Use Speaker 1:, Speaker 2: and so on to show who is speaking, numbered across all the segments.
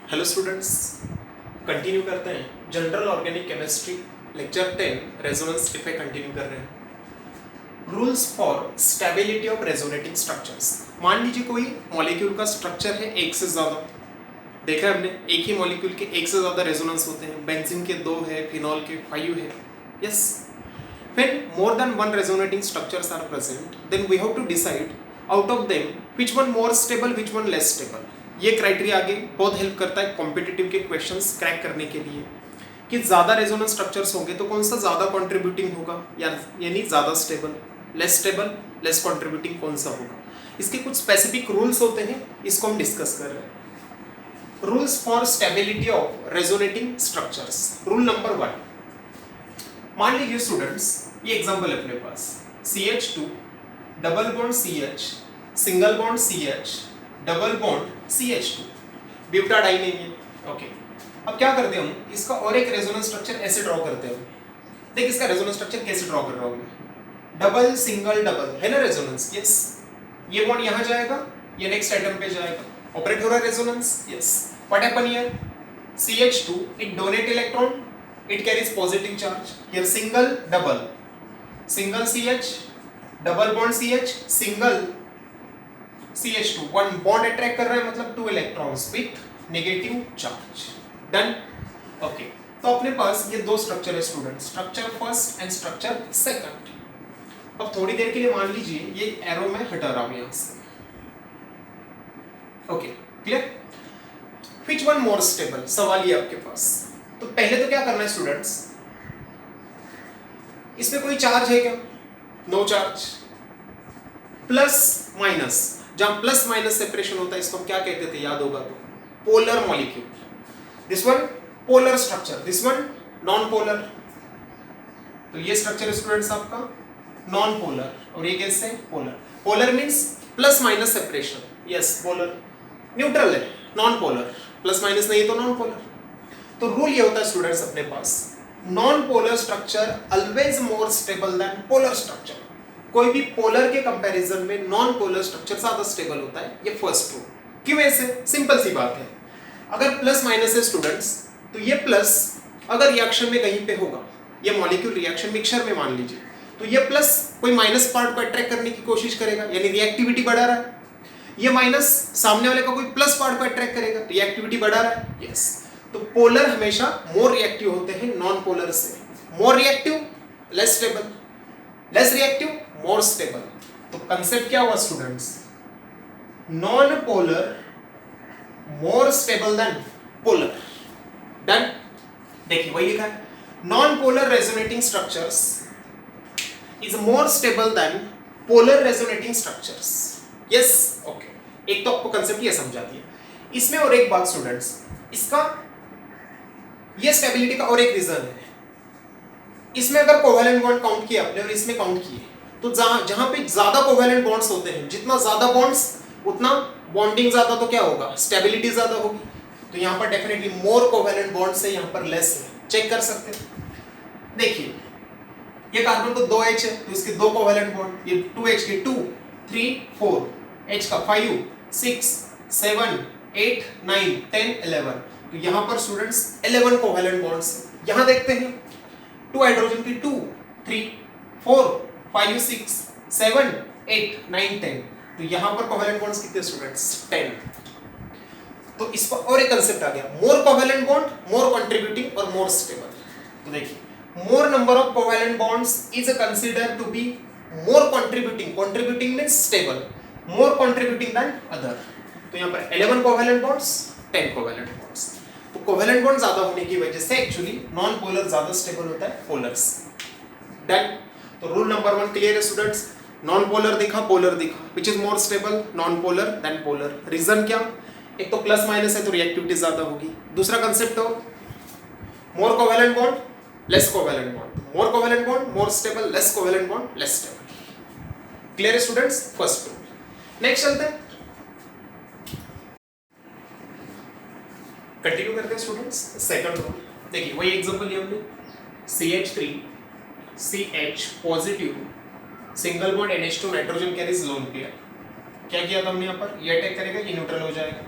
Speaker 1: Hello students, continue करते हैं general organic chemistry lecture 10 resonance effect continue कर रहे हैं। Rules for stability of resonating structures. मान लीजिए कोई मॉलिक्यूल का स्ट्रक्चर है एक से ज़्यादा, देखा है हमने एक ही मॉलिक्यूल के एक से ज़्यादा रेजोनेंस होते हैं। बेंजीन के 2 है, फिनॉल के 5 है। Yes, when more than one resonating structures are present, then we have to decide out of them which one more stable, which one less stable. ये क्राइटेरिया आगे बहुत हेल्प करता है कॉम्पिटिटिव के क्वेश्चंस क्रैक करने के लिए कि ज़्यादा रेजोनेंस स्ट्रक्चर्स होंगे तो कौन सा ज़्यादा कंट्रीब्यूटिंग होगा, यानी ज़्यादा स्टेबल, लेस कंट्रीब्यूटिंग कौन सा होगा। इसके कुछ स्पेसिफिक रूल्स होते हैं, इसको हम डिस्कस कर रहे हैं। Rules for stability of resonating structures. Rule number 1, मान लीजिए स्टूडेंट्स ये एग्जांपल है अपने पास, CH2 double bond CH single bond CH double bond CH2, butadiene है ये। ओके, अब क्या करते हैं हम, इसका और एक रेजोनेंस स्ट्रक्चर ऐसे ड्रॉ करते हैं। देख इसका रेजोनेंस स्ट्रक्चर कैसे ड्रॉ कर रहा हूं मैं, डबल सिंगल डबल है ना रेजोनेंस। यस, ये बॉन्ड यहां जाएगा, ये नेक्स्ट आइटम पे जाएगा, ऑपरेट हो रहा है resonance. Yes, what happen here, CH2 it donate electron, it carries positive charge. Here single CH double bond CH single CH2, one bond attract कर रहा है मतलब 2 electrons with negative charge. Done. Okay, तो अपने पास ये दो स्ट्रक्चर है student, structure first and structure second. अब थोड़ी देर के लिए मान लीजिए ये एरो में हटा रहा हूं यहां से। Okay, clear. Which one more stable, सवाल ये आपके पास। तो पहले तो क्या करना है स्टूडेंट्स, इसमें कोई चार्ज है क्या, नो चार्ज। प्लस माइनस, जहां प्लस माइनस सेपरेशन होता है इसको हम क्या कहते थे, याद होगा तो, polar molecule. This one polar structure, this one non polar. तो ये स्ट्रक्चर स्टूडेंट्स आपका नॉन पोलर और ये कैसे polar. Polar means plus minus separation. Yes, polar neutral है, नॉन पोलर प्लस माइनस नहीं तो नॉन पोलर। तो रूल ये होता है स्टूडेंट्स अपने पास, non polar structure always more stable than polar structure. कोई भी पोलर के कंपैरिजन में नॉन पोलर स्ट्रक्चर ज्यादा स्टेबल होता है, ये फर्स्ट रूल। क्यों ऐसे, सिंपल सी बात है, अगर प्लस माइनस है स्टूडेंट्स तो ये प्लस अगर रिएक्शन में कहीं पे होगा, ये मॉलिक्यूल रिएक्शन मिक्सचर में मान लीजिए, तो ये प्लस कोई माइनस पार्ट को अट्रैक्ट करने की कोशिश करेगा, यानी रिएक्टिविटी बढ़ा रहा है। ये माइनस सामने वाले का कोई प्लस पार्ट को अट्रैक्ट करेगा, रिएक्टिविटी बढ़ा रहा है। यस, तो पोलर हमेशा मोर रिएक्टिव होते हैं नॉन पोलर से। More reactive less stable, less reactive मोर स्टेबल। तो कंसेप्ट क्या हुआ students, non polar more stable than polar. Done. देखिए वही लिखा है, non polar resonating structures is more stable than polar resonating structures. Yes, okay, एक तो आपको कंसेप्ट ये समझा दिया। इसमें और एक बात स्टूडेंट्स, इसका ये स्टेबिलिटी का और एक रीजन है, इसमें अगर कोवेलेंट बॉन्ड काउंट किए आपने और इसमें काउंट किए, तो जहां पे ज्यादा कोवेलेंट बॉन्ड्स होते हैं, जितना ज्यादा बॉन्ड्स उतना बॉन्डिंग ज्यादा, तो क्या होगा, स्टेबिलिटी ज्यादा होगी। तो यहां पर डेफिनेटली मोर कोवेलेंट बॉन्ड्स है, यहां पर लेस है, चेक कर सकते हैं। देखिए ये कार्बन को 2H है तो इसके 2 कोवेलेंट बॉन्ड, ये 2H के 2 3 4, H का 5 6 7 8 9 10 11, तो यहां पर स्टूडेंट्स 11 कोवेलेंट बॉन्ड्स। यहां देखते हैं 2 हाइड्रोजन की 2 3 4 5 6 7 8 9 10, तो यहां पर कोवेलेंट बॉन्ड्स कितने स्टूडेंट्स, 10। तो इस पर और एक कंसेप्ट आ गया, more covalent bond more contributing और मोर स्टेबल। तो देखिए more number of covalent bonds is considered to be more contributing means stable, more contributing than other. तो यहां पर 11 कोवेलेंट बॉन्ड्स 10 कोवेलेंट बॉन्ड्स। तो कोवेलेंट बॉन्ड ज्यादा होने की वजह से एक्चुअली नॉन पोलर ज्यादा स्टेबल होता है पोलर से। डन। तो रूल नंबर 1 क्लियर है स्टूडेंट्स, नॉन पोलर दिखा पोलर दिखा, विच is more stable, non polar than polar. Reason क्या, एक तो प्लस माइनस है तो रिएक्टिविटी ज्यादा होगी। दूसरा कंसेप्ट हो more covalent bond less covalent bond, more covalent bond more stable, less covalent bond less stable. Clear है स्टूडेंट्स, फर्स्ट रूल। नेक्स्ट चलते हैं, कंटिन्यू करते हैं स्टूडेंट्स, सेकंड रूल। देखिए वही एग्जांपल लिया हमने, CH3 CH positive single bond NH2 nitrogen carries lone pair. क्या किया था हमने यहाँ पर, ये अटैक करेगा, ये न्यूट्रल हो जाएगा।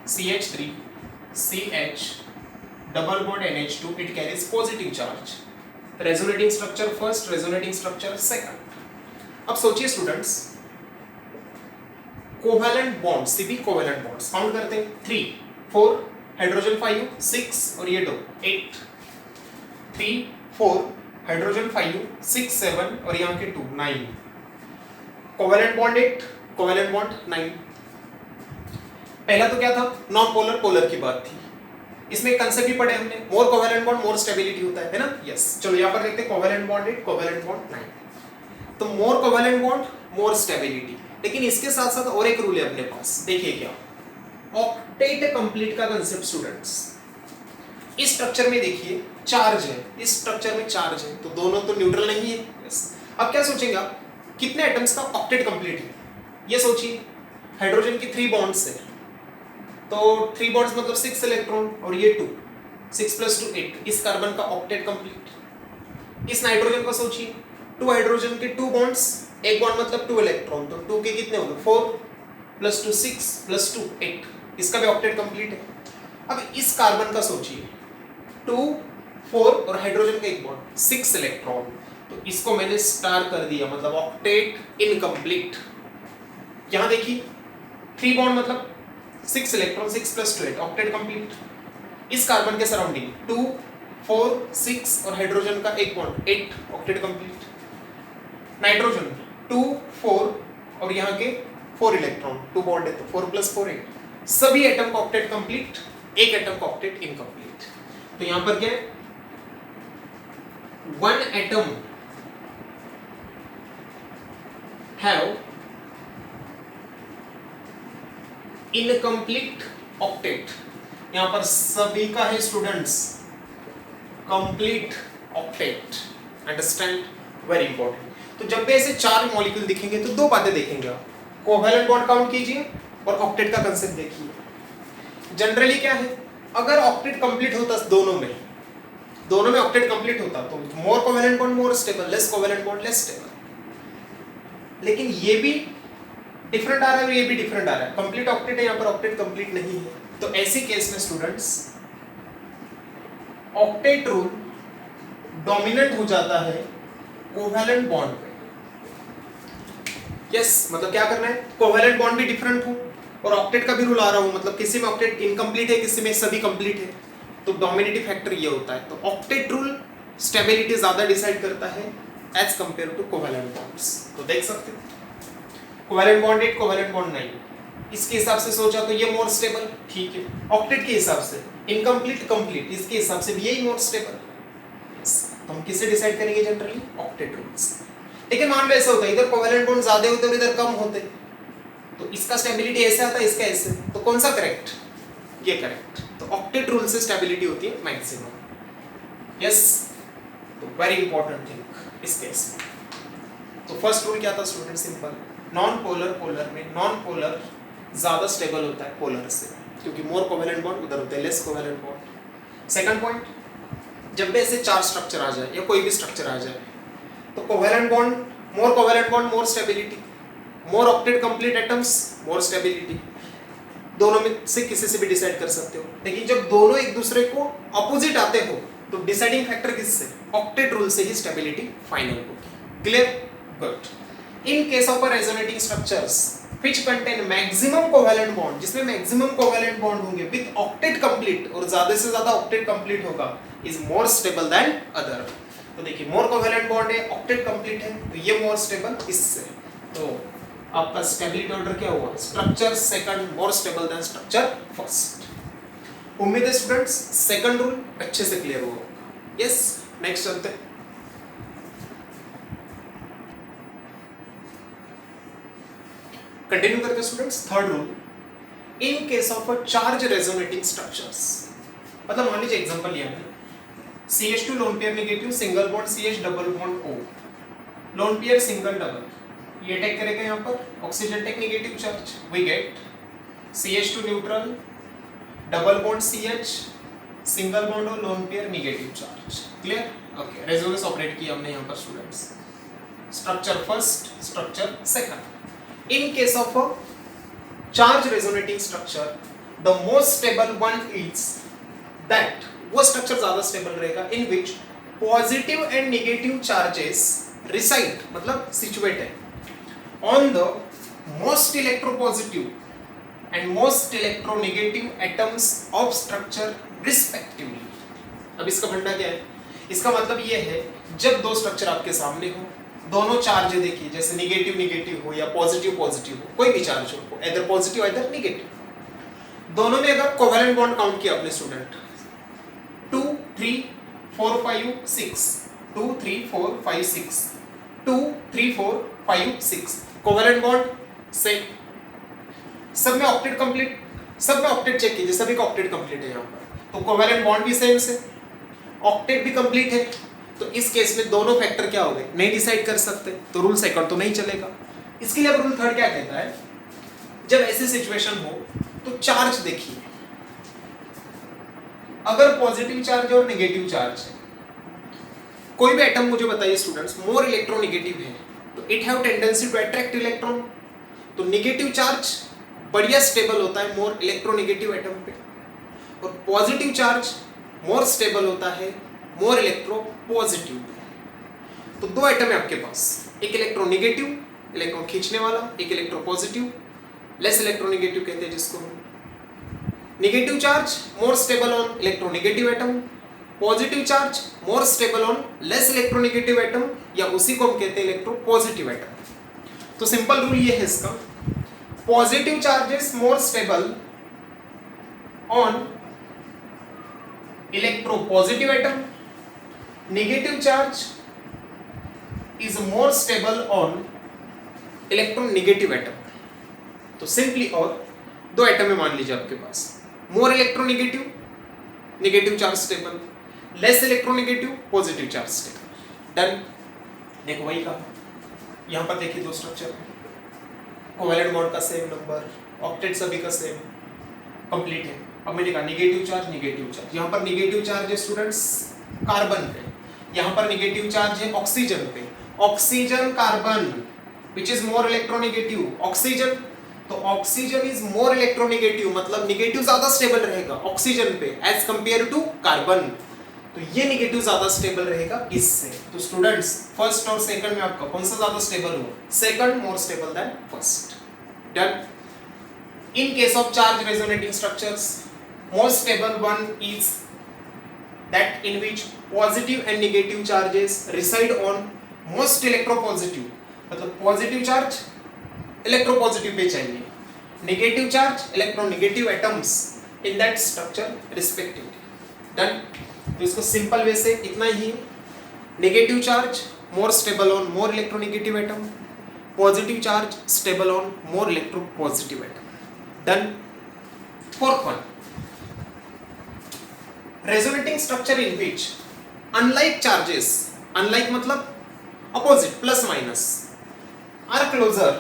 Speaker 1: CH3 CH double bond NH2, it carries positive charge. Resonating structure first, resonating structure second. अब सोचिए students, covalent bond, CB covalent bonds count करते हैं 3 4 हाइड्रोजन 5 6 और ये 2 8 3 4 हाइड्रोजन 5 6 7 और यहाँ के 2 9। Covalent bond 8, covalent bond 9। पहला तो क्या था, नॉन पोलर पोलर की बात थी। इसमें कंसेप्ट भी पढ़े हमने, मोर कोवेलेंट बॉन्ड मोर स्टेबिलिटी होता है ना। यस, चलो यहाँ पर देखते हैं कोवेलेंट बॉन्ड 8, कोवेलेंट बॉन्ड 9। तो more covalent bond more stability. लेकिन इसके साथ साथ और एक रूल है अपने पास, देखिए क्या, ऑक्टेट कंप्लीट का कंसेप्ट स्टूडेंट्स। इस स्ट्रक्चर में देखिए चार्ज है, इस स्ट्रक्चर में चार्ज है, तो दोनों तो न्यूट्रल नहीं है। यस, अब क्या सोचेंगे आप, कितने एटम्स का ऑक्टेट कंप्लीट है? ये सोचिए, हाइड्रोजन की 3 बॉन्ड्स है, तो 3 बॉन्ड्स मतलब 6 इलेक्ट्रॉन और ये 2, 6 + 2 8। इस कार्बन का ऑक्टेट कंप्लीट। इस नाइट्रोजन को सोचिए, 2 हाइड्रोजन के 2 बॉन्ड्स, एक बॉन्ड मतलब 2 इलेक्ट्रॉन, तो 2 के कितने हो गए 4 + 2 6 + 2 8। इसका भी ऑक्टेट कंप्लीट है। अब इस कार्बन का सोचिए, 2 4 और हाइड्रोजन का एक बॉन्ड 6 इलेक्ट्रॉन, तो इसको मैंने स्टार कर दिया, मतलब ऑक्टेट इनकम्प्लीट। यहां देखिए 3 बॉन्ड मतलब 6 इलेक्ट्रॉन, 6 + 2 8, ऑक्टेट कंप्लीट। इस कार्बन के सराउंडिंग 2 4 6 और हाइड्रोजन का एक बॉन्ड 8, ऑक्टेट कंप्लीट। नाइट्रोजन 2 4 और यहाँ के 4 इलेक्ट्रॉन, 2 बॉन्ड है तो 4 + 4 8। सभी एटम का ऑक्टेट कंप्लीट, एक एटम का ऑक्टेट इनकम्प्लीट। तो यहाँ पर क्या है, 1 एटम हैव इनकम्प्लीट ऑक्टेट। यहां पर सभी का है students complete octet. Understand, very important. तो जब भी ऐसे 4 मॉलिक्यूल दिखेंगे तो 2 बातें देखेंगे आप, कोवेलेंट बॉन्ड काउंट कीजिए और ऑक्टेट का कंसेप्ट देखिए। जनरली क्या है, अगर ऑक्टेट कंप्लीट होता दोनों में ऑक्टेट कंप्लीट होता तो more covalent bond more stable, less covalent bond less stable. लेकिन ये भी डिफरेंट आ रहा है और ये भी डिफरेंट आ रहा है, कंप्लीट ऑक्टेट है, यहाँ पर ऑक्टेट कंप्लीट नहीं है। तो ऐसी केस में स्टूडेंट्स ऑक्टेट रूल डोमिनेंट हो जाता है कोवेलेंट बॉन्ड पे। यस, मतलब क्या करना है, कोवेलेंट बॉन्ड भी डिफरेंट हो और ऑक्टेट का भी रूल आ रहा हो, मतलब किसी में ऑक्टेट इनकम्प्लीट है, किसी में सभी कंप्लीट है, तो डोमिनेटिव फैक्टर ये होता है। तो ऑक्टेट रूल स्टेबिलिटी ज्यादा डिसाइड करता है as compare to covalent bonds. तो देख सकते हो कोवेलेंट बॉन्ड 8, कोवेलेंट बॉन्ड 9, इसके हिसाब से सोचा तो ये मोर स्टेबल, ठीक है। ऑक्टेट के हिसाब से इनकम्प्लीट कंप्लीट, इसके हिसाब से भी यही मोर स्टेबल। तो हम किससे डिसाइड करेंगे जनरली, ऑक्टेट रूल्स। लेकिन मान लो ऐसा होता है, इधर कोवेलेंट बॉन्ड ज्यादा होते और इधर कम होते, तो इसका स्टेबिलिटी ऐसे आता है, इसका ऐसे, तो कौन सा करेक्ट, ये करेक्ट। तो ऑक्टेट रूल से स्टेबिलिटी होती है मैक्सिमम। यस, तो वेरी इंपॉर्टेंट थिंग इस केस में। तो फर्स्ट रूल क्या था student, simple, non polar polar में नॉन पोलर ज्यादा स्टेबल होता है पोलर से, क्योंकि मोर कोवेलेंट बॉन्ड उधर होते हैं less covalent bond. Second point, जब भी ऐसे 4 स्ट्रक्चर आ जाए या कोई भी स्ट्रक्चर आ जाए तो covalent bond more stability, more octet complete atoms more stability, दोनों में से किसी से भी डिसाइड कर सकते हो। लेकिन जब दोनों एक दूसरे को अपोजिट आते हो तो डिसाइडिंग फैक्टर किससे, ऑक्टेट रूल से ही स्टेबिलिटी फाइनल होगी। Clear, good. In case of a resonating structures which contain maximum covalent bond, जिसमें maximum covalent bond होंगे with octet complete और ज्यादा से ज्यादा octet complete होगा, is more stable than other। तो देखिए more covalent bond है, octet complete है, तो ये more stable इससे। तो आपका stability order क्या हुआ, structure second more stable than structure first। उम्मीद है स्टूडेंट्स सेकंड रूल अच्छे से क्लियर हुआ। यस, नेक्स्ट चलते हैं। कंटिन्यू करते students, third rule, in case of a charge resonating structures. मतलब मान लीजिए एग्जांपल लिया हमने, CH2 lone pair negative, single bond CH double bond O, lone pair single double, ये अटैक करेगा यहाँ पर, oxygen take negative charge, we get CH2 neutral, double bond CH, single bond और lone pair negative charge. Clear, okay. Resonance operate किया हमने यहाँ पर students, structure first, structure second. In case of a charge resonating structure, the most stable one is that, वो structure ज्यादा stable रहेगा in which positive and negative charges reside, मतलब situate है on the most electropositive and most electronegative atoms of structure respectively. अब इसका फंडा क्या है? इसका मतलब ये है जब दो स्ट्रक्चर आपके सामने हो, दोनों चार्ज देखिए, जैसे निगेटिव निगेटिव हो या पॉजिटिव पॉजिटिव हो, कोई भी चार्ज हो, इधर पॉजिटिव इधर निगेटिव, दोनों में अगर कोवेलेंट बॉन्ड काउंट किया अपने स्टूडेंट 2 3 4 5 6 2 3 4 5 6 2 3 4 5 6 कोवेलेंट बॉन्ड सेम, सब में ऑक्टेट कंप्लीट, सब में ऑक्टेट चेक कीजिए, सभी का ऑक्टेट कंप्लीट है यहाँ पर, तो कोवेलेंट बॉन्ड भी सेम से, ऑक्टेट भी कंप्लीट है, तो इस केस में दोनों फैक्टर क्या हो गए? नहीं डिसाइड कर सकते, तो रूल सेकंड तो नहीं चलेगा। इसके लिए अब रूल थर्ड क्या कहता है? जब ऐसी सिचुएशन हो तो चार्ज देखिए, अगर पॉजिटिव चार्ज और नेगेटिव चार्ज है, कोई भी एटम मुझे बताइए स्टूडेंट्स मोर इलेक्ट्रोनेगेटिव है तो it have tendency to attract electron, तो नेगेटिव चार्ज बढ़िया स्टेबल होता है मोर इलेक्ट्रोनेगेटिव एटम पे, और पॉजिटिव चार्ज मोर स्टेबल होता है मोर इलेक्ट्रो पॉजिटिव पे। तो दो एटम है आपके पास, एक इलेक्ट्रोनेगेटिव इलेक्ट्रॉन खींचने वाला, एक इलेक्ट्रो पॉजिटिव लेस इलेक्ट्रोनेगेटिव कहते हैं जिसको। Negative charge more stable on electronegative atom, positive charge more stable on less electronegative atom, या उसी को हम कहते हैं इलेक्ट्रो पॉजिटिव एटम। तो सिंपल रूल ये है इसका, positive charges more stable on electropositive atom, negative charge is more stable on electronegative atom. तो सिंपली और दो एटम है मान लीजिए आपके पास, more electronegative negative charge stable, less electronegative positive charge stable, done. देखो वही कहा, यहां पर देखिए दो स्ट्रक्चर है, कोवेलेंट बॉन्ड का सेम नंबर, ऑक्टेट सभी का सेम कंप्लीट है। अब मैंने कहा नेगेटिव चार्ज, यहाँ पर नेगेटिव चार्ज है स्टूडेंट्स कार्बन पे, यहाँ पर नेगेटिव चार्ज है ऑक्सीजन पे, oxygen carbon which is more electronegative, oxygen, तो ऑक्सीजन इज मोर इलेक्ट्रोनेगेटिव, मतलब नेगेटिव ज्यादा स्टेबल रहेगा ऑक्सीजन पे एज कंपेयर टू कार्बन, तो ये नेगेटिव ज्यादा स्टेबल रहेगा इससे। तो स्टूडेंट्स फर्स्ट और सेकंड में आपका कौन सा ज्यादा स्टेबल हो? Second more stable then first, done. In case of charge resonating structures, most stable one is that in which positive and negative charges reside on most electropositive, मतलब positive charge electropositive पे चाहिए, negative charge electronegative atoms in that structure respectively, done। तो इसको simple way से इतना ही, negative charge more stable on more electronegative atom, positive charge stable on more electropositive atom, done। Fourth one, resonating structure in which unlike charges, unlike मतलब opposite plus minus, are closer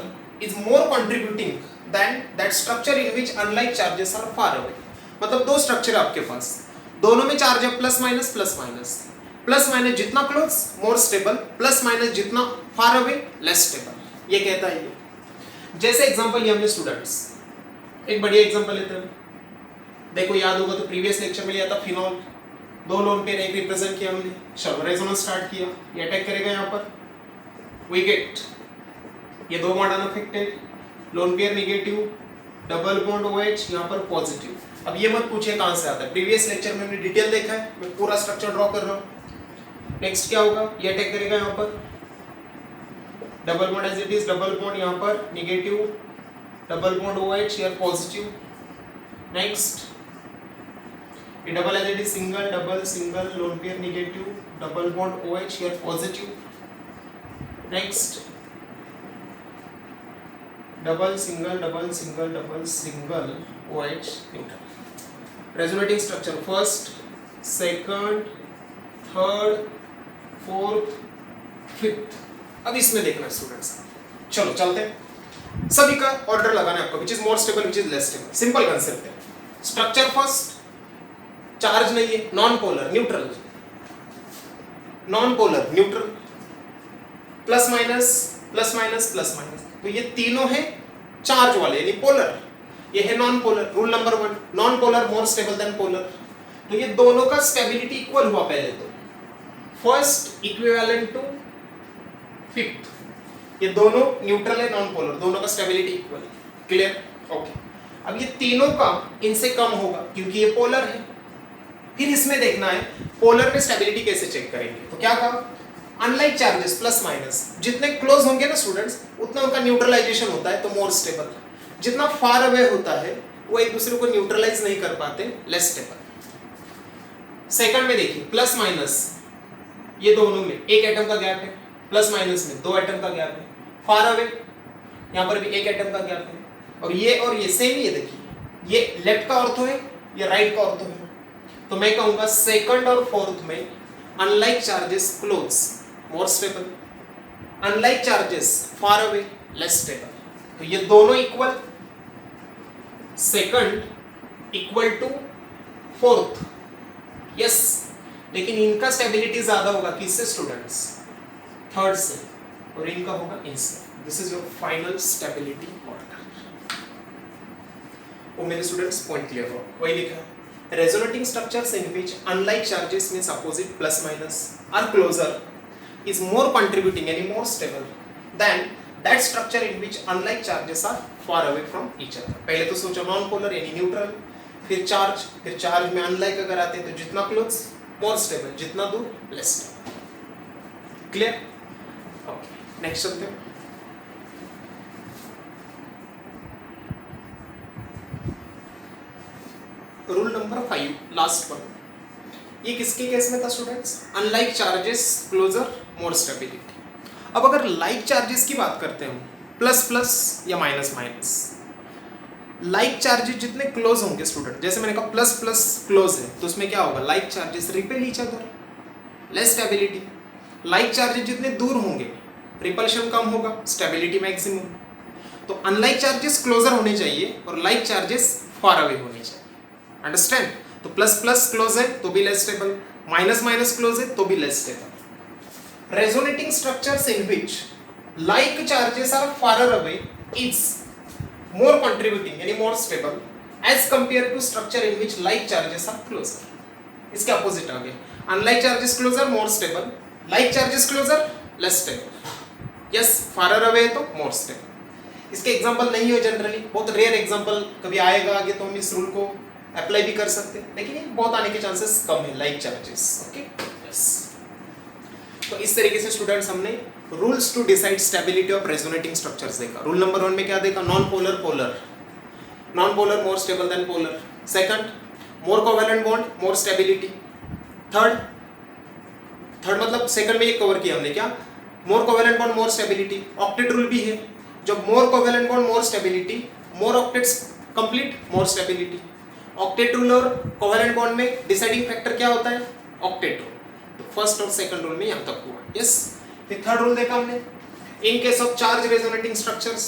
Speaker 1: is more contributing than that structure in which unlike charges are far away। मतलब दो structure आपके पास, दोनों में charge है plus minus plus minus, plus minus जितना close more stable, plus minus जितना far away less stable, ये कहता है ये। जैसे एग्जांपल लिया हमने स्टूडेंट्स, एक बढ़िया एग्जांपल लेते हैं, देखो याद होगा तो प्रीवियस लेक्चर में लिया था फिनॉल, दो लोन पेयर एक रिप्रेजेंट किया हमने, चलो रेजोनेंस स्टार्ट किया, ये अटैक करेगा यहाँ पर, वी गेट ये दो bond unaffected, loan pair negative, double bond OH यहाँ पर पॉजिटिव। अब ये मत पूछिए कहाँ से आता है, प्रीवियस लेक्चर में हमने डिटेल देखा है, मैं पूरा स्ट्रक्चर ड्रॉ कर रहा हूँ। नेक्स्ट क्या होगा, ये अटैक करेगा यहाँ पर, double bond as it is, double bond यहाँ पर negative, double bond OH here positive. Next ये double as it is, single double single lone pair negative, double bond OH here positive. Next double single double single double single OH neutral. Resonating structure first, second, third, fourth, fifth. अब इसमें देखना students, चलो चलते हैं, सभी का order लगाना है आपको, विच is more stable which is less stable. Simple concept है, स्ट्रक्चर फर्स्ट, चार्ज नहीं है, non polar neutral, non polar neutral, plus minus plus minus plus minus, तो ये तीनों हैं चार्ज वाले यानी पोलर। ये है non polar, rule number 1, non polar more stable than polar. तो ये दोनों का स्टेबिलिटी इक्वल हुआ पहले तो, फर्स्ट इक्विवेलेंट टू फिफ्थ, ये दोनों न्यूट्रल है, नॉन पोलर, दोनों का स्टेबिलिटी इक्वल। क्लियर? ओके। अब ये तीनों का इनसे कम होगा क्योंकि ये पोलर है। फिर इसमें देखना है पोलर में स्टेबिलिटी कैसे चेक करेंगे। तो क्या कहा, अनलाइक चार्जेस प्लस माइनस जितने क्लोज होंगे ना स्टूडेंट्स, उतना उनका न्यूट्रलाइजेशन होता है, तो मोर स्टेबल। जितना फार अवे होता है वो एक दूसरे को न्यूट्रलाइज नहीं कर पाते, लेस स्टेबल। सेकंड में देखिए प्लस माइनस, ये दोनों में एक एटम का गैप है, प्लस माइनस में 2 एटम का गैप है। फार अवे यहाँ पर भी 1 एटम का गैप है, और ये सेम ही है। देखिए ये लेफ्ट का ऑर्थो है, ये राइट का ऑर्थो है। तो मैं कहूंगा सेकंड और फोर्थ में unlike charges close more stable, unlike charges far away less stable. तो ये दोनों equal, second equal to fourth, yes. लेकिन इनका स्टेबिलिटी ज्यादा होगा किससे स्टूडेंट्स, थर्ड से, और इनका होगा इनसे। This is your final stability order. वो मेरे स्टूडेंट्स पॉइंट क्लियर हो, वही लिखा है। Resonating structures in which unlike charges means opposite plus minus are closer is more contributing and more stable than that structure in which unlike charges are far away from each other. पहले तो सोचो non polar यानी neutral, फिर charge में unlike अगर आते हैं तो जितना क्लोज मोर स्टेबल, जितना दूर less stable. Clear? Okay, next चलते हैं। Rule number 5, last one. ये किसके केस में था students, unlike charges closer more stability. अब अगर लाइक चार्जेस की बात करते हैं, प्लस प्लस या माइनस माइनस, लाइक चार्जेस जितने क्लोज होंगे स्टूडेंट, जैसे मैंने कहा प्लस प्लस क्लोज है, तो उसमें क्या होगा, like charges repel each other, less stability. Like charges जितने दूर होंगे रिपल्शन कम होगा, स्टेबिलिटी मैक्सिमम। तो अनलाइक चार्जेस क्लोजर होने चाहिए और लाइक चार्जेस फार अवे होने चाहिए। अंडरस्टैंड? तो प्लस प्लस क्लोज है तो भी less stable, minus minus close है तो भी less stable. Resonating structures in which like charges are farther away is more contributing यानी more stable as compare to structure in which like charges are closer. इसके opposite आ गए, unlike charges closer more stable, like charges closer less stable. Yes, farther away है तो more stable. इसके example नहीं हो generally, बहुत रेयर एग्जांपल कभी आएगा आगे तो हम इस रूल को अप्लाई भी कर सकते हैं, लेकिन ये बहुत आने के चांसेस कम है, लाइक चार्जेस। Okay, yes. तो इस तरीके से स्टूडेंट्स हमने rules to decide stability of resonating structures देखा। रूल नंबर 1 में क्या देखा, non polar polar, non polar more stable than polar. Second, more covalent bond more stability. Third मतलब सेकंड में ये कवर किया हमने, क्या, more covalent bond more stability. Octet rule भी है, जब more covalent bond more stability, more octets complete more stability. Octet rule और कोवेलेंट बॉन्ड में डिसाइडिंग फैक्टर क्या होता है, ऑक्टेट रूल। तो फर्स्ट और सेकंड रूल में यहां तक हुआ, यस। फिर थर्ड रूल देखा हमने, in case of charge resonating structures,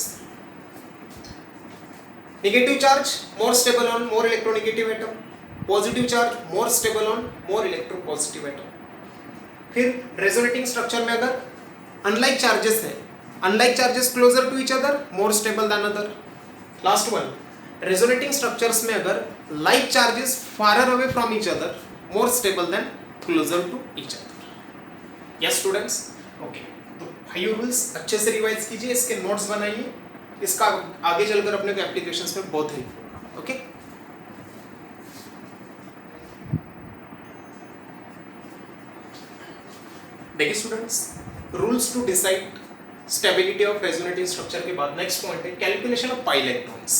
Speaker 1: negative charge more stable on more electronegative atom, positive charge more stable on more electropositive atom. फिर रेजोनेटिंग स्ट्रक्चर में अगर अनलाइक चार्जेस है, unlike charges closer to each other more stable than other. Last one, resonating structures में अगर like charges farther away from each other more stable than closer to each other. Yes students, okay. तो 5 rules अच्छे से revise कीजिए, इसके notes बनाइए, इसका आगे चलकर अपने को एप्लीकेशंस में बहुत हेल्प होगा। ओके, देखिए students, rules to decide stability of resonating structure के बाद नेक्स्ट पॉइंट है कैलकुलेशन ऑफ पाई इलेक्ट्रॉन्स।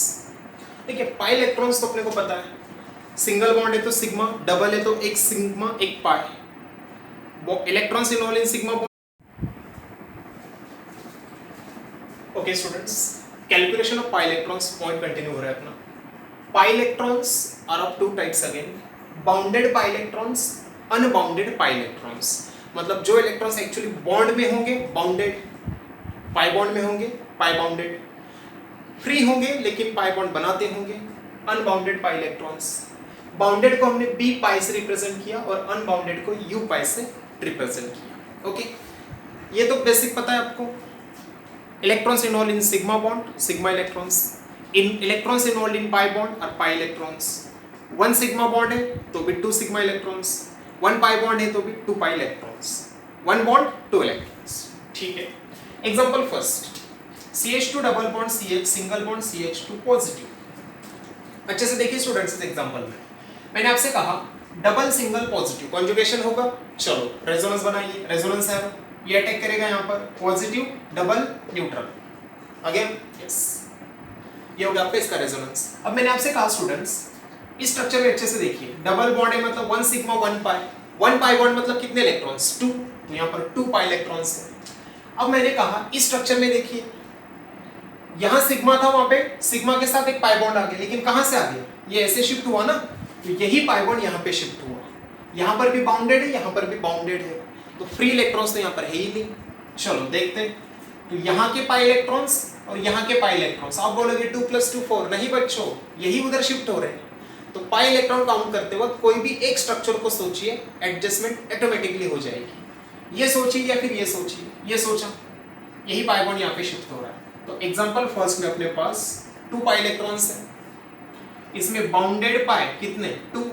Speaker 1: देखिए पाई इलेक्ट्रॉन्स तो अपने को पता है, सिंगल बॉन्ड है तो सिग्मा, डबल है तो एक सिग्मा एक pi, electrons involve in sigma bond. Okay students, calculation of pi electrons point continue हो रहा है अपना। Pi electrons are of 2 types again, bounded pi electrons, unbounded pi electrons. मतलब जो इलेक्ट्रॉन्स एक्चुअली बॉन्ड में होंगे बाउंडेड, पाई बॉन्ड में होंगे पाई बाउंडेड, फ्री होंगे लेकिन पाई बॉन्ड बनाते होंगे अनबाउंडेड पाई इलेक्ट्रॉन्स। बाउंडेड को हमने बी पाई से रिप्रेजेंट किया और अनबाउंडेड को यू पाई से रिप्रेजेंट किया। ओके, ये तो बेसिक पता है आपको। Electrons involve in sigma bond, sigma electrons, in electrons involve in pi bond और पाई इलेक्ट्रॉन्स, 1 सिग्मा बॉन्ड है तो भी 2 सिग्मा इलेक्ट्रॉन्स, 1 पाई बॉन्ड है तो भी 2 पाई इलेक्ट्रॉन्स, 1 बॉन्ड 2 इलेक्ट्रॉन्स। ठीक है, example first, CH2 double bond CH single bond CH2 positive. अच्छे से देखिए स्टूडेंट्स, इस एग्जांपल में मैंने आपसे कहा डबल सिंगल पॉजिटिव कॉन्जुगेशन होगा, चलो रेजोनेंस बनाइए, रेजोनेंस है ये अटैक करेगा यहाँ पर positive double neutral, again yes, ये हो गया आपका इसका रेजोनेंस। अब मैंने आपसे कहा स्टूडेंट्स इस स्ट्रक्चर में अच्छे से देखिए, डबल बॉन्ड है मतलब 1 सिग्मा 1 पाई, 1 पाई बॉन्ड मतलब कितने इलेक्ट्रॉन्स 2, तो यहाँ पर 2 पाई इलेक्ट्रॉन्स है। अब मैंने कहा इस स्ट्रक्चर में देखिए यहाँ सिग्मा था, वहां पे सिग्मा के साथ एक पाई बॉन्ड आ गया, लेकिन कहां से आ गया, ये ऐसे शिफ्ट हुआ ना, तो यही पाई बॉन्ड यहाँ पे शिफ्ट हुआ, यहाँ पर भी बाउंडेड है, यहाँ पर भी बाउंडेड है, तो फ्री इलेक्ट्रॉन्स तो यहाँ पर है ही नहीं। चलो देखते हैं, तो यहाँ के पाई इलेक्ट्रॉन्स और यहाँ के पाई इलेक्ट्रॉन्स, आप बोलोगे 2 + 2 4, नहीं बच्चों यही उधर शिफ्ट हो रहे हैं, तो पाई इलेक्ट्रॉन काउंट करते वक्त कोई भी एक स्ट्रक्चर को सोचिए, एडजस्टमेंट ऑटोमेटिकली हो जाएगी। ये सोचिए या फिर ये सोचिए, ये सोचा, यही पाई बॉन्ड यहाँ पे शिफ्ट हो रहा है। तो एग्जांपल फर्स्ट में अपने पास 2 पाई इलेक्ट्रॉन्स है, इसमें बाउंडेड पाई कितने 2,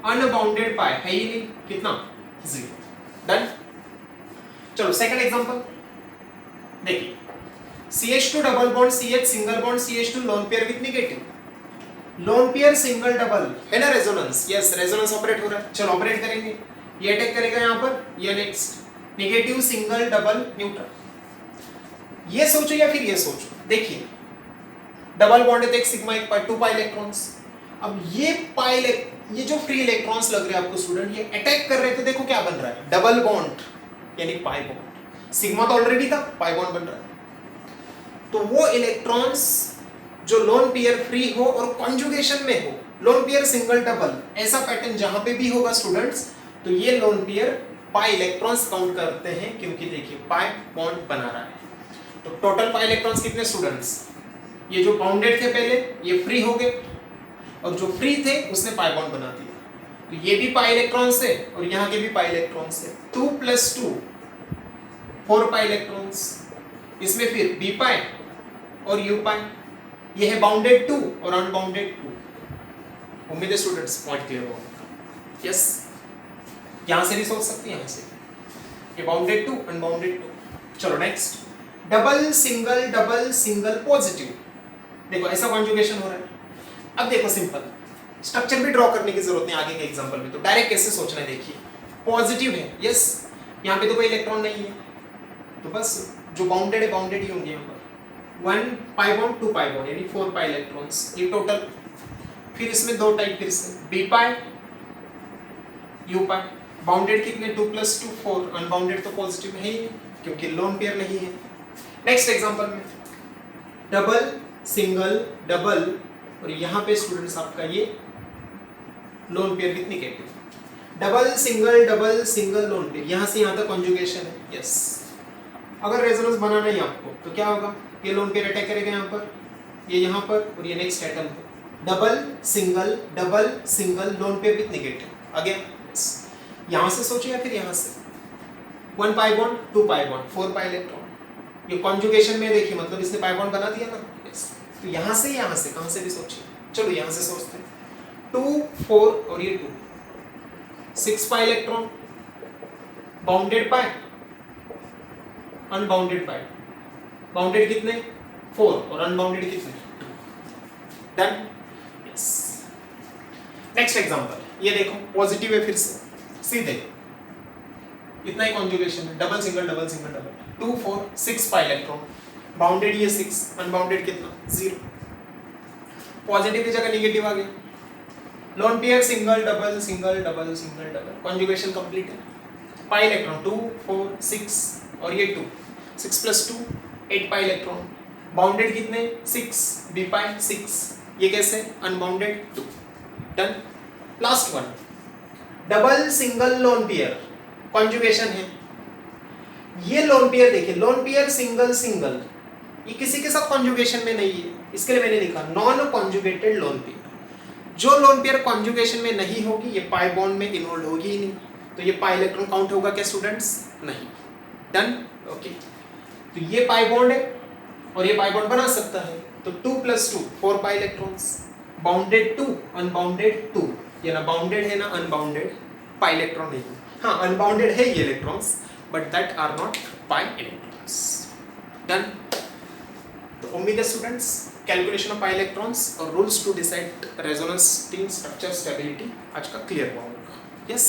Speaker 1: अनबाउंडेड पाई है ही नहीं, कितना 0, डन। चलो सेकंड एग्जांपल देखिए, CH2 double bond CH single bond CH2 lone pair with negative, loan pair single double है ना, रेजोनेंस, यस रेजोनेंस ऑपरेट हो रहा है, चलो ऑपरेट करेंगे, ये अटैक करेगा यहाँ पर, ये next negative single double neutral, ये सोचो या फिर ये सोचो, देखिए डबल बॉन्ड है तो एक सिग्मा एक पाई 2 पाई इलेक्ट्रॉन्स, अब ये जो फ्री इलेक्ट्रॉन्स लग रहे हैं आपको स्टूडेंट, ये अटैक कर रहे हैं, तो देखो क्या बन रहा है, डबल बॉन्ड यानी पाई बॉन्ड, सिग्मा तो ऑलरेडी था, पाई बॉन्ड बन रहा है, तो वो इलेक्ट्रॉन्स जो लोन पेयर फ्री हो और कॉन्जुगेशन में हो, लोन पेयर सिंगल डबल ऐसा पैटर्न जहां पे भी होगा स्टूडेंट्स, तो ये lone pair pi electrons count करते हैं, क्योंकि देखिए पाई बॉन्ड बना रहा है। तो टोटल पाई इलेक्ट्रॉन्स कितने स्टूडेंट्स, ये जो बाउंडेड थे पहले ये फ्री हो गए, और जो फ्री थे उसने पाई बॉन्ड बना दिया, तो ये भी पाई इलेक्ट्रॉन्स है और यहाँ के भी पाई इलेक्ट्रॉन्स है, 2 + 2 4 पाई इलेक्ट्रॉन्स, इसमें फिर बी पाई और यू पाई, ये है बाउंडेड 2 और अनबाउंडेड 2। उम्मीद है स्टूडेंट्स पॉइंट क्लियर होगा, यस यहाँ से भी सोच सकते हैं, यहाँ से ये बाउंडेड 2 अनबाउंडेड 2। चलो नेक्स्ट, डबल सिंगल पॉजिटिव, देखो ऐसा कॉन्जुगेशन हो रहा है। अब देखो सिंपल स्ट्रक्चर भी ड्रॉ करने की जरूरत नहीं आगे के एग्जांपल में, तो डायरेक्ट कैसे सोचना है, देखिए पॉजिटिव है, यस यहाँ पे तो कोई इलेक्ट्रॉन नहीं है, तो बस जो बाउंडेड है बाउंडेड ही होंगे यहाँ पर, 1 पाई बॉन्ड 2 पाई बॉन्ड यानी 4 पाई इलेक्ट्रॉन्स ये टोटल, फिर इसमें दो टाइप फिर से, B pi U pi, bounded कितने 2 + 2 4, अनबाउंडेड तो पॉजिटिव है ही नहीं क्योंकि लोन पेयर नहीं है। नेक्स्ट एग्जांपल में डबल सिंगल डबल, और यहाँ पे स्टूडेंट्स आपका ये lone pair with negative, double single lone pair, यहाँ से यहाँ तक कॉन्जुगेशन है, यस अगर रेजोनेंस बनाना है आपको तो क्या होगा, ये लोन पेयर अटैक करेगा यहाँ पर, ये यहाँ पर और ये नेक्स्ट एटम पर, double single lone pair with negative, again यहाँ से सोचिए या फिर यहाँ से, 1 pi bond 2 pi bond 4 pi electron, ये कॉन्जुगेशन में देखिए मतलब इसने पाई बॉन्ड बना दिया ना, यस तो यहाँ से कहाँ से भी सोचिए, चलो यहाँ से सोचते हैं, 2 4 और ये 2 6 पाई इलेक्ट्रॉन, बाउंडेड पाई अनबाउंडेड पाई, बाउंडेड कितने 4 और अनबाउंडेड कितने 2, डन यस। नेक्स्ट एग्जांपल ये देखो पॉजिटिव है, फिर से सीधे इतना ही कॉन्जुगेशन है, double single 2 4 6 pi electron, bounded ये 6 अनबाउंडेड कितना 0, पॉजिटिव की जगह नेगेटिव आ गया, loan pair single double conjugation complete है, पाई इलेक्ट्रॉन 2 4 6 और ये 2 6 + 2 8 पाई इलेक्ट्रॉन, बाउंडेड कितने 6 बी पाई 6, ये कैसे unbounded 2, done. Last one double single lone pair, conjugation है, ये लोन पेयर देखिए, लोन पेयर सिंगल ये किसी के साथ कॉन्जुगेशन में नहीं है, इसके लिए मैंने लिखा नॉन कॉन्जुगेटेड लोन पेयर, जो लोन पेयर कॉन्जुगेशन में नहीं होगी ये पाई बॉन्ड में इन्वॉल्व होगी ही नहीं, तो ये पाई इलेक्ट्रॉन काउंट होगा क्या स्टूडेंट्स, नहीं, डन ओके। तो ये पाई बॉन्ड है और ये पाई बॉन्ड बना सकता है, तो 2 + 2 4 पाई इलेक्ट्रॉन्स, बाउंडेड 2 अनबाउंडेड 2, ये ना बाउंडेड है ना अनबाउंडेड, पाई इलेक्ट्रॉन नहीं, हाँ अनबाउंडेड है ये electrons but that are not pi electrons. Done. तो उम्मीद है students calculation of pi electrons और rules to decide resonance string structure stability आज का क्लियर हुआ होगा। यस